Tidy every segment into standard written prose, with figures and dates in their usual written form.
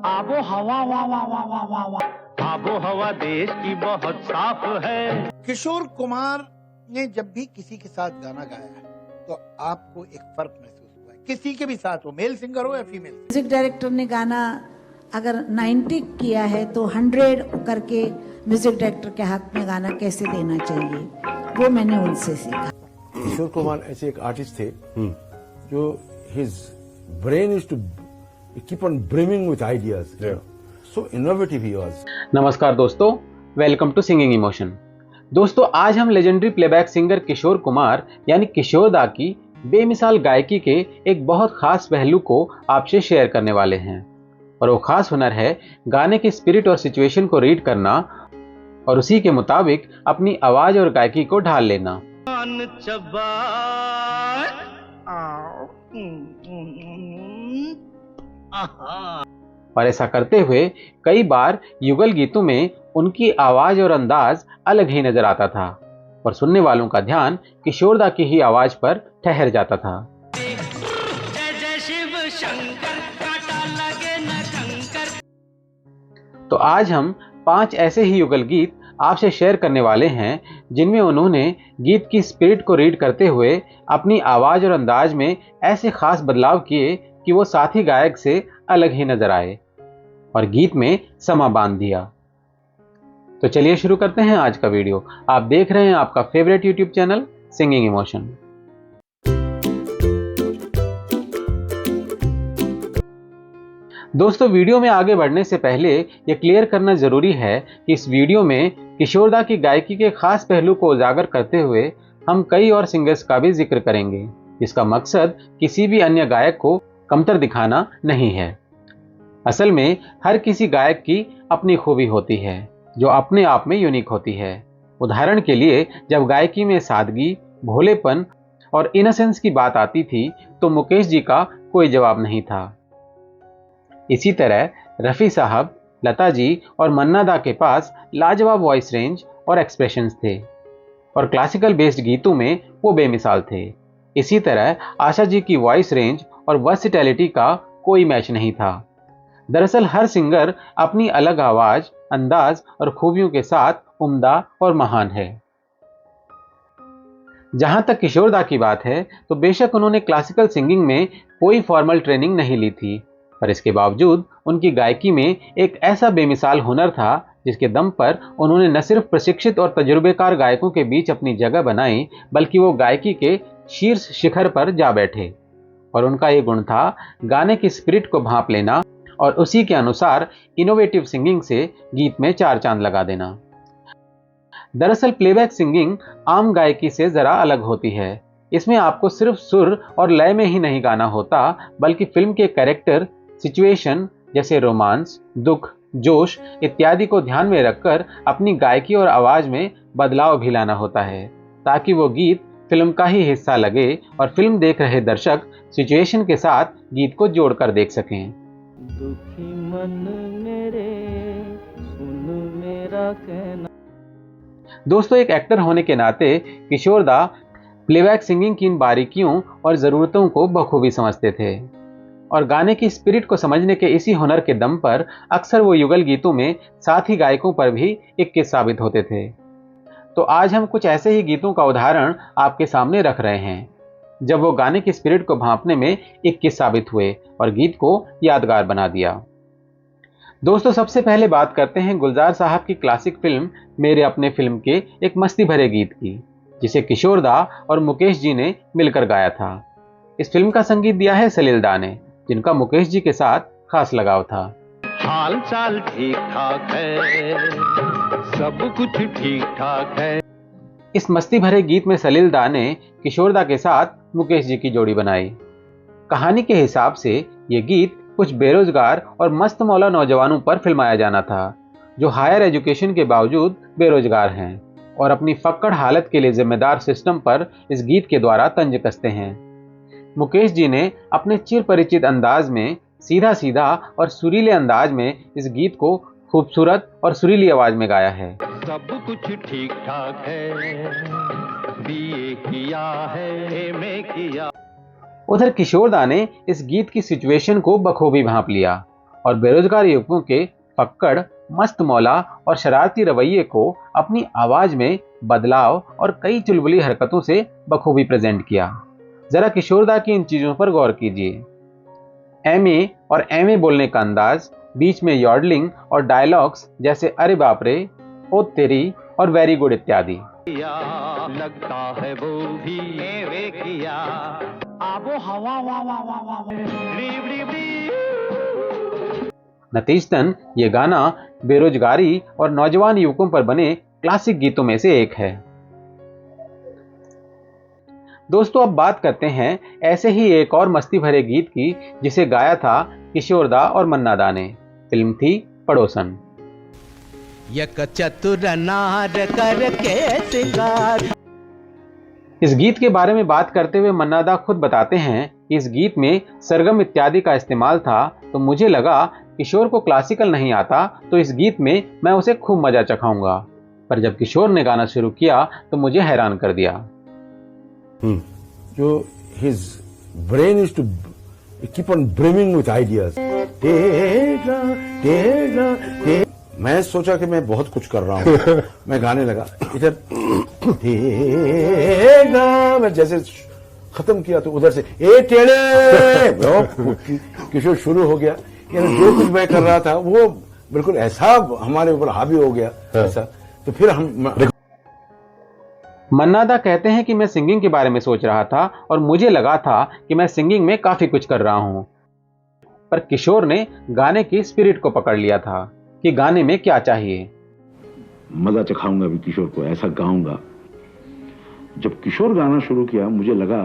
आबो हवा वाह वाह वाह वाह वाह वाह, आबो हवा देश की बहुत साफ है। किशोर कुमार ने जब भी किसी के साथ गाना गाया है तो आपको एक फर्क महसूस हुआ है? किसी के भी साथ हो, मेल सिंगर हो या फीमेल? म्यूजिक डायरेक्टर ने गाना अगर 90 किया है तो 100 करके म्यूजिक डायरेक्टर के हाथ में गाना कैसे देना चाहिए, वो मैंने उनसे सीखा। किशोर कुमार ऐसे एक आर्टिस्ट थे जो his brain is to keep on brimming with ideas, so innovative he was. नमस्कार दोस्तों, वेलकम टू सिंगिंग इमोशन। दोस्तों, आज हम legendary playback singer Kishore Kumar यानी किशोर दा की बेमिसाल गायकी के एक बहुत खास पहलू को आपसे शेयर करने वाले हैं। और वो खास हुनर है गाने की स्पिरिट और सिचुएशन को रीड करना और उसी के मुताबिक अपनी आवाज और गायकी को ढाल लेना। और ऐसा करते हुए कई बार युगल गीतों में उनकी आवाज और अंदाज अलग ही नजर आता था और सुनने वालों का ध्यान किशोर दा की ही आवाज पर ठहर जाता था। तो आज हम 5 ऐसे ही युगल गीत आपसे शेयर करने वाले हैं जिनमें उन्होंने गीत की स्पिरिट को रीड करते हुए अपनी आवाज और अंदाज में ऐसे खास बदलाव किए कि वो साथी गायक से अलग ही नजर आए और गीत में समा बांध दिया। तो चलिए शुरू करते हैं आज का वीडियो। आप देख रहे हैं आपका favourite YouTube channel singing emotion. दोस्तों, वीडियो में आगे बढ़ने से पहले ये क्लियर करना जरूरी है कि इस वीडियो में किशोर दा की गायकी के खास पहलू को उजागर करते हुए हम कई और सिंगर्स का भी जिक्र करेंगे, जिसका मकसद किसी भी अन्य गायक को कमतर दिखाना नहीं है। असल में हर किसी गायक की अपनी खूबी होती है जो अपने आप में यूनिक होती है। उदाहरण के लिए, जब गायकी में सादगी, भोलेपन और इनोसेंस की बात आती थी तो मुकेश जी का कोई जवाब नहीं था। इसी तरह रफ़ी साहब, लता जी और मन्ना दा के पास लाजवाब वॉइस रेंज और एक्सप्रेशंस थे और क्लासिकल बेस्ड गीतों में वो बेमिसाल थे। इसी तरह आशा जी की वॉइस रेंज और वर्सिटैलिटी का कोई मैच नहीं था। दरअसल हर सिंगर अपनी अलग आवाज, अंदाज और खूबियों के साथ उम्दा और महान है। जहां तक किशोर दा की बात है तो बेशक उन्होंने क्लासिकल सिंगिंग में कोई फॉर्मल ट्रेनिंग नहीं ली थी, पर इसके बावजूद उनकी गायकी में एक ऐसा बेमिसाल हुनर था जिसके दम पर उन्होंने न सिर्फ प्रशिक्षित और तजुर्बेकार गायकों के बीच अपनी जगह बनाई, बल्कि वो गायकी के शीर्ष शिखर पर जा बैठे। और उनका ये गुण था गाने की स्पिरिट को भांप लेना और उसी के अनुसार इनोवेटिव सिंगिंग से गीत में 4 चांद लगा देना। दरअसल प्लेबैक सिंगिंग आम गायकी से जरा अलग होती है। इसमें आपको सिर्फ सुर और लय में ही नहीं गाना होता, बल्कि फिल्म के कैरेक्टर, सिचुएशन जैसे रोमांस, दुख, जोश इत्यादि को ध्यान में रखकर अपनी गायकी और आवाज में बदलाव भी लाना होता है, ताकि वो गीत फिल्म का ही हिस्सा लगे और फिल्म देख रहे दर्शक सिचुएशन के साथ गीत को जोड़कर देख सकें। दुखी मन मेरे सुन मेरा कहना। दोस्तों, एक एक्टर होने के नाते किशोर दा प्लेबैक सिंगिंग की इन बारीकियों और ज़रूरतों को बखूबी समझते थे और गाने की स्पिरिट को समझने के इसी हुनर के दम पर अक्सर वो युगल गीतों में साथी गायकों पर भी इक्किस साबित होते थे। तो आज हम कुछ ऐसे ही गीतों का उदाहरण आपके सामने रख रहे हैं जब वो गाने की स्पिरिट को भांपने में इक्किस साबित हुए और गीत को यादगार बना दिया। दोस्तों, सबसे पहले बात करते हैं गुलजार साहब की क्लासिक फिल्म मेरे अपने फिल्म के एक मस्ती भरे गीत की, जिसे किशोर दा और मुकेश जी ने मिलकर गाया था। इस फिल्म का संगीत दिया है सलील दा ने, जिनका मुकेश जी के साथ खास लगाव था। हाल चाल ठीक ठाक है, सब कुछ ठीक ठाक है। इस मस्ती भरे गीत में सलील दा ने किशोर दा के साथ मुकेश जी की जोड़ी बनाई। कहानी के हिसाब से ये गीत कुछ बेरोजगार और मस्त मौला नौजवानों पर फिल्माया जाना था जो हायर एजुकेशन के बावजूद बेरोजगार हैं और अपनी फक्कड़ हालत के लिए जिम्मेदार सिस्टम पर इस गीत के द्वारा तंज कसते हैं। मुकेश जी ने अपने चिर परिचित अंदाज में सीधा सीधा और सुरीले अंदाज में इस गीत को खूबसूरत और सुरीली आवाज में गाया है। सब कुछ ठीक ठाक है, बीए किया है, एमए किया। उधर किशोर दा ने इस गीत की सिचुएशन को बखूबी भांप लिया और बेरोजगार युवकों के फक्कड़, मस्त मौला और शरारती रवैये को अपनी आवाज में बदलाव और कई चुलबुली हरकतों से बखूबी प्रेजेंट किया। जरा किशोरदा की इन चीजों पर गौर कीजिए। एमए और एमए बोलने का अंदाज, बीच में यॉडलिंग और डायलॉग्स जैसे अरे बाप रे, ओ तेरी और वेरी गुड इत्यादि। लगता है वो भी वे किया आबो हवा वा वा वा वा नतीजतन ये गाना बेरोजगारी और नौजवान युवकों पर बने क्लासिक गीतों में से एक है। दोस्तों अब बात करते हैं ऐसे ही एक और मस्ती भरे गीत की जिसे गाया था किशोरदा और मन्ना दा ने। फिल्म थी पड़ोसन। यक चतुर नार करके सिंगार। इस गीत के बारे में बात करते हुए मन्ना दा खुद बताते हैं कि इस गीत में सरगम इत्यादि का इस्तेमाल था, तो मुझे लगा किशोर को क्लासिकल नहीं आता तो इस गीत में मैं उसे खूब मजा चखाऊंगा। पर जब किशोर ने गाना शुरू किया तो मुझे हैरान कर दिया। जो his brain is to keep on brimming with ideas. मैं सोचा कि मैं बहुत कुछ कर रहा हूँ। मैं गाने लगा, इधर मैं जैसे खत्म किया तो उधर से ए टेढ़े किशोर शुरू हो गया। यानी जो कुछ मैं कर रहा था वो बिल्कुल ऐसा हमारे ऊपर हावी हो गया ऐसा। तो फिर हम मन्ना दा कहते हैं कि मैं सिंगिंग के बारे में सोच रहा था और मुझे लगा था कि मैं सिंगिंग में काफी कुछ कर रहा हूं, पर किशोर ने गाने की स्पिरिट को पकड़ लिया था कि गाने में क्या चाहिए। मजा चखाऊंगा भी किशोर को, ऐसा गाऊंगा। जब किशोर गाना शुरू किया मुझे लगा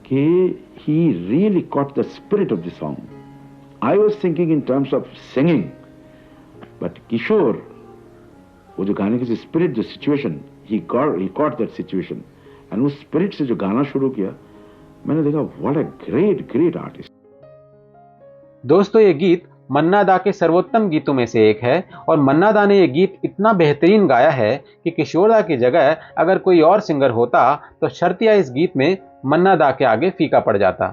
कि he really caught the spirit of the song. I was thinking in terms of singing, but किशोर वो जो गाने की स्पिरिट, जो situation, he caught that situation, and उस स्पिरिट से जो गाना शुरू किया मैंने देखा what a great artist। दोस्तों ये गीत मन्ना दा के सर्वोत्तम गीतों में से एक है और मन्ना दा ने ये गीत इतना बेहतरीन गाया है कि किशोरदा की जगह अगर कोई और सिंगर होता तो शर्तिया इस गीत में मन्ना दा के आगे फीका पड़ जाता।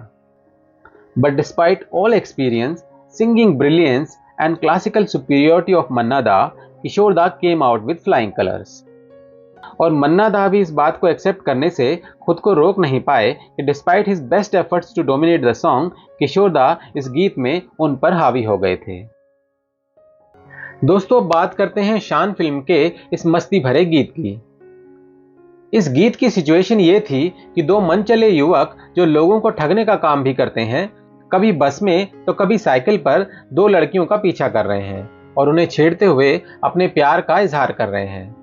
But despite all experience, singing brilliance and classical superiority of Manna da, Kishoreda came out with flying colours. और मन्ना दा भी इस बात को एक्सेप्ट करने से खुद को रोक नहीं पाए कि despite his best efforts to dominate the song, Kishoreda इस गीत में उन पर हावी हो गए थे। दोस्तों बात करते हैं शान फिल्म के इस मस्ती भरे गीत की। इस गीत की सिचुएशन ये थी कि दो मनचले युवक जो लोगों को ठगने का काम भी करते हैं, कभी बस में तो कभी साइकिल पर दो लड़कियों का पीछा कर रहे हैं और उन्हें छेड़ते हुए अपने प्यार का इजहार कर रहे हैं।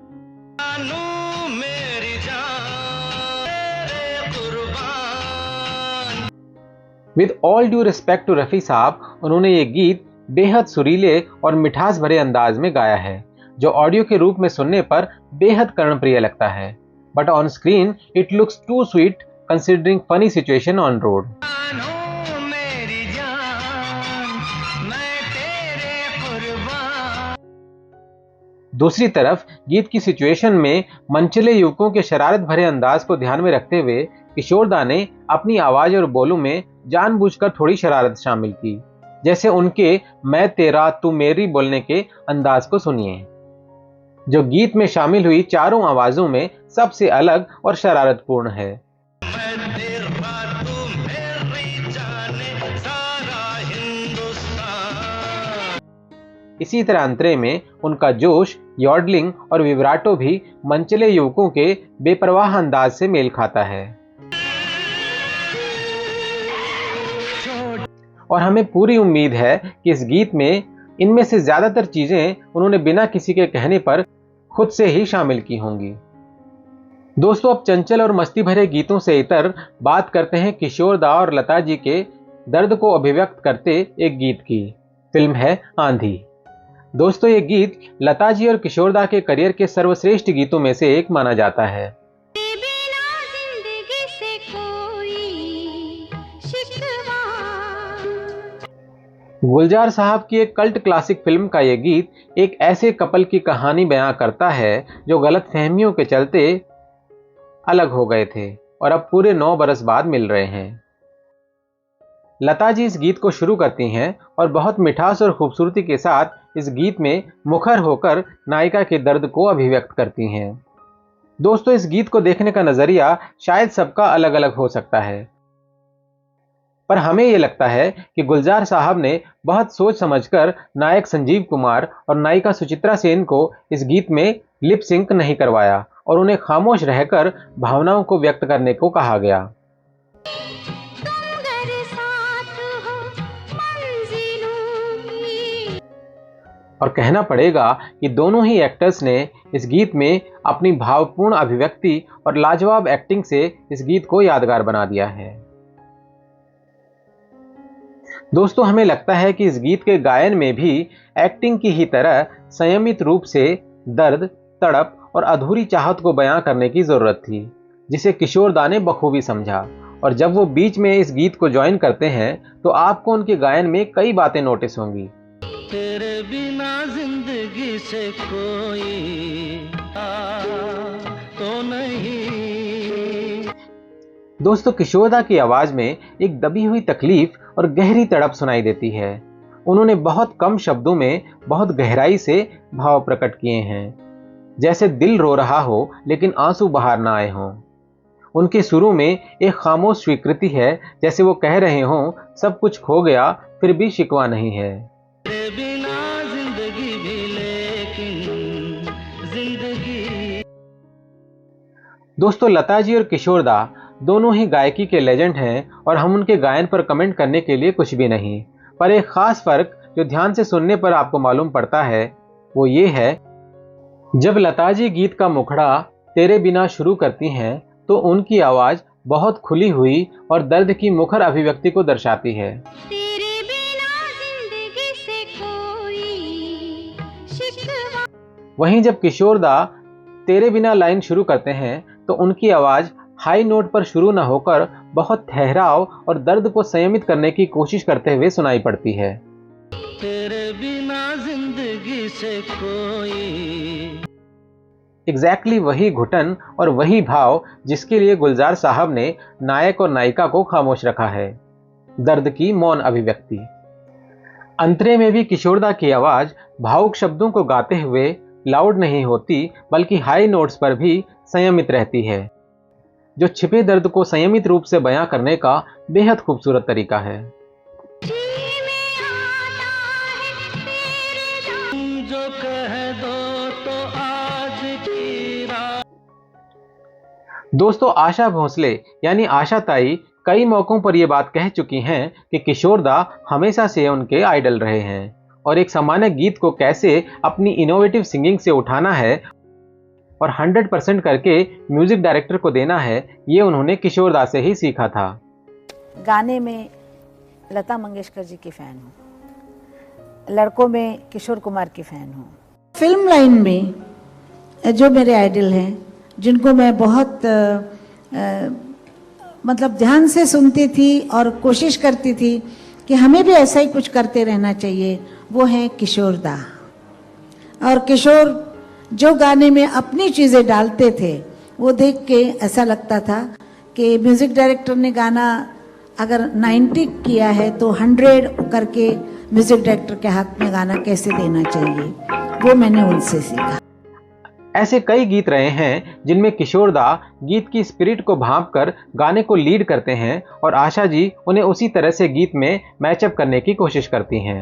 With all due respect to Rafi साहब, उन्होंने ये गीत बेहद सुरीले और मिठास भरे अंदाज में गाया है जो ऑडियो के रूप में सुनने पर बेहद कर्णप्रिय लगता है, but on screen it looks too sweet considering funny situation on road. दूसरी तरफ गीत की सिचुएशन में मनचले युवकों के शरारत भरे अंदाज को ध्यान में रखते हुए किशोरदा ने अपनी आवाज और बोलों में जानबूझकर थोड़ी शरारत शामिल की, जैसे उनके मैं तेरा तू मेरी बोलने के अंदाज को सुनिए, जो गीत में शामिल हुई चारों आवाजों में सबसे अलग और शरारतपूर्ण है। इसी तरह अंतरे में उनका जोश, यॉडलिंग और विब्राटो भी मनचले युवकों के बेपरवाह अंदाज से मेल खाता है और हमें पूरी उम्मीद है कि इस गीत में इनमें से ज्यादातर चीजें उन्होंने बिना किसी के कहने पर खुद से ही शामिल की होंगी। दोस्तों अब चंचल और मस्ती भरे गीतों से इतर बात करते हैं किशोरदा और लता जी के दर्द को अभिव्यक्त करते एक गीत की। फिल्म है आंधी। दोस्तों ये गीत लता जी और किशोरदा के करियर के सर्वश्रेष्ठ गीतों में से एक माना जाता है। गुलजार साहब की एक कल्ट क्लासिक फिल्म का यह गीत एक ऐसे कपल की कहानी बयां करता है जो गलतफहमियों के चलते अलग हो गए थे और अब पूरे 9 बरस बाद मिल रहे हैं। लता जी इस गीत को शुरू करती हैं और बहुत मिठास और खूबसूरती के साथ इस गीत में मुखर होकर नायिका के दर्द को अभिव्यक्त करती हैं। दोस्तों, इस गीत को देखने का नजरिया शायद सबका अलग अलग हो सकता है, पर हमें ये लगता है कि गुलजार साहब ने बहुत सोच समझकर नायक संजीव कुमार और नायिका सुचित्रा सेन को इस गीत में लिप सिंक नहीं करवाया और उन्हें खामोश रहकर भावनाओं को व्यक्त करने को कहा गया। और कहना पड़ेगा कि दोनों ही एक्टर्स ने इस गीत में अपनी भावपूर्ण अभिव्यक्ति और लाजवाब एक्टिंग से इस गीत को यादगार बना दिया है। दोस्तों, हमें लगता है कि इस गीत के गायन में भी एक्टिंग की ही तरह संयमित रूप से दर्द, तड़प और अधूरी चाहत को बयां करने की जरूरत थी, जिसे किशोर दा ने बखूबी समझा। और जब वो बीच में इस गीत को ज्वाइन करते हैं तो आपको उनके गायन में कई बातें नोटिस होंगी। तेरे बिना जिंदगी से कोई तो नहीं। दोस्तों, किशोर दा की आवाज में एक दबी हुई तकलीफ और गहरी तड़प सुनाई देती है। उन्होंने बहुत कम शब्दों में बहुत गहराई से भाव प्रकट किए हैं, जैसे दिल रो रहा हो लेकिन आंसू बाहर ना आए हों। उनके सुरों में एक खामोश स्वीकृति है, जैसे वो कह रहे हों सब कुछ खो गया फिर भी शिकवा नहीं है। तेरे बिना जिंदगी भी लेकिन जिंदगी। दोस्तों, लता जी और किशोर दा दोनों ही गायकी के लेजेंड हैं और हम उनके गायन पर कमेंट करने के लिए कुछ भी नहीं, पर एक खास फर्क जो ध्यान से सुनने पर आपको मालूम पड़ता है वो ये है, जब लता जी गीत का मुखड़ा तेरे बिना शुरू करती हैं तो उनकी आवाज बहुत खुली हुई और दर्द की मुखर अभिव्यक्ति को दर्शाती है। तेरे बिना जिंदगी से कोई शिकवा। वहीं जब किशोर दा तेरे बिना लाइन शुरू करते हैं तो उनकी आवाज हाई नोट पर शुरू न होकर बहुत ठहराव और दर्द को संयमित करने की कोशिश करते हुए सुनाई पड़ती है। तेरे बिना जिंदगी से कोई। एग्जैक्टली वही घुटन और वही भाव जिसके लिए गुलजार साहब ने नायक और नायिका को खामोश रखा है, दर्द की मौन अभिव्यक्ति। अंतरे में भी किशोर दा की आवाज भावुक शब्दों को गाते हुए लाउड नहीं होती, बल्कि हाई नोट्स पर भी संयमित रहती है, जो छिपे दर्द को संयमित रूप से बयां करने का बेहद खूबसूरत तरीका है। जो कह दो तो आज की रात। दोस्तों, आशा भोसले यानी आशा ताई कई मौकों पर यह बात कह चुकी हैं कि किशोर दा हमेशा से उनके आइडल रहे हैं और एक सामान्य गीत को कैसे अपनी इनोवेटिव सिंगिंग से उठाना है और 100% करके म्यूजिक डायरेक्टर को देना है, ये उन्होंने किशोर दा से ही सीखा था। गाने में लता मंगेशकर जी की फ़ैन हूँ, लड़कों में किशोर कुमार की फ़ैन हूँ। फिल्म लाइन में जो मेरे आइडल हैं, जिनको मैं बहुत मतलब ध्यान से सुनती थी और कोशिश करती थी कि हमें भी ऐसा ही कुछ करते रहना चाहिए, वो हैं किशोर दा। और किशोर जो गाने में अपनी चीज़ें डालते थे वो देख के ऐसा लगता था कि म्यूज़िक डायरेक्टर ने गाना अगर 90 किया है तो 100 करके म्यूज़िक डायरेक्टर के हाथ में गाना कैसे देना चाहिए, वो मैंने उनसे सीखा। ऐसे कई गीत रहे हैं जिनमें किशोर दा गीत की स्पिरिट को भांपकर गाने को लीड करते हैं और आशा जी उन्हें उसी तरह से गीत में मैचअप करने की कोशिश करती हैं।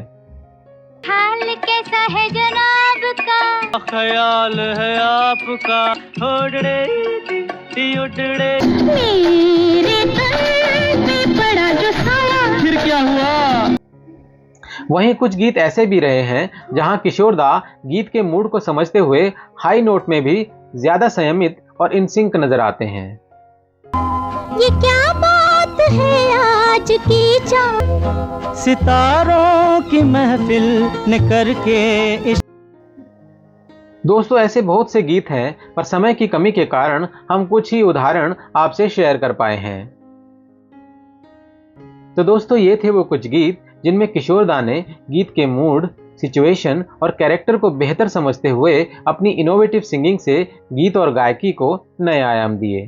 हाल कैसा है जनाब का, ख्याल है आपका, उड़ड़े मेरे तन पे पड़ा जो साया। फिर क्या हुआ? वहीं कुछ गीत ऐसे भी रहे हैं जहां किशोर दा गीत के मूड को समझते हुए हाई नोट में भी ज्यादा संयमित और इन सिंक नजर आते हैं। ये क्या बात है आज की चाँद, सितारों की महफिल ने करके इस। दोस्तों, ऐसे बहुत से गीत हैं, पर समय की कमी के कारण हम कुछ ही उदाहरण आपसे शेयर कर पाए हैं। तो दोस्तों, ये थे वो कुछ गीत जिनमें किशोर दा ने गीत के मूड, सिचुएशन और कैरेक्टर को बेहतर समझते हुए अपनी इनोवेटिव सिंगिंग से गीत और गायकी को नए आयाम दिए।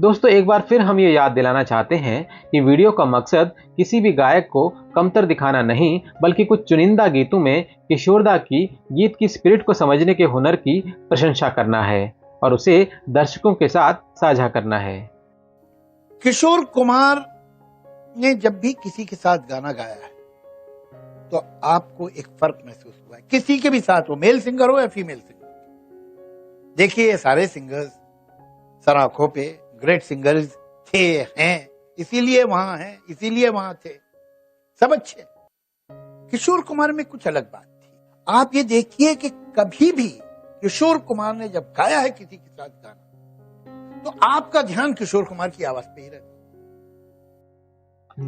दोस्तों एक बार फिर हम ये याद दिलाना चाहते हैं कि वीडियो का मकसद किसी भी गायक को कमतर दिखाना नहीं, बल्कि कुछ चुनिंदा गीतों में किशोरदा की गीत की स्पिरिट को समझने के हुनर की प्रशंसा करना है और उसे दर्शकों के साथ साझा करना है। किशोर कुमार ने जब भी किसी के साथ गाना गाया है तो आपको एक फर्क महसूस हुआ है, किसी के भी साथ हो, मेल सिंगर हो या फीमेल सिंगर। देखिए ये सारे सिंगर्स सर आंखों पे ग्रेट सिंगर्स थे, हैं, इसीलिए वहां हैं, इसीलिए वहां थे, सब अच्छे। किशोर कुमार में कुछ अलग बात थी। आप ये देखिए कि कभी भी किशोर कुमार ने जब गाया है किसी के साथ गाना तो आपका ध्यान किशोर कुमार की आवाज पे ही रहता।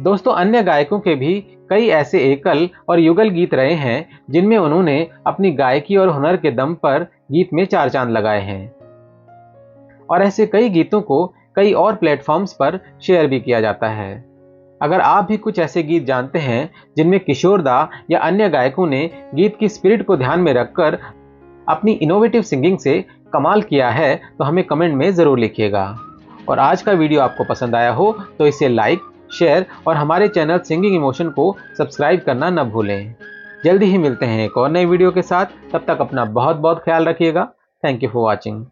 दोस्तों अन्य गायकों के भी कई ऐसे एकल और युगल गीत रहे हैं जिनमें उन्होंने अपनी गायकी और हुनर के दम पर गीत में चार चांद लगाए हैं और ऐसे कई गीतों को कई और प्लेटफॉर्म्स पर शेयर भी किया जाता है। अगर आप भी कुछ ऐसे गीत जानते हैं जिनमें किशोरदा या अन्य गायकों ने गीत की स्पिरिट को ध्यान में रखकर अपनी इनोवेटिव सिंगिंग से कमाल किया है तो हमें कमेंट में ज़रूर लिखिएगा। और आज का वीडियो आपको पसंद आया हो तो इसे लाइक, शेयर और हमारे चैनल सिंगिंग इमोशन को सब्सक्राइब करना न भूलें। जल्दी ही मिलते हैं एक और नए वीडियो के साथ, तब तक अपना बहुत बहुत ख्याल रखिएगा। Thank you for watching.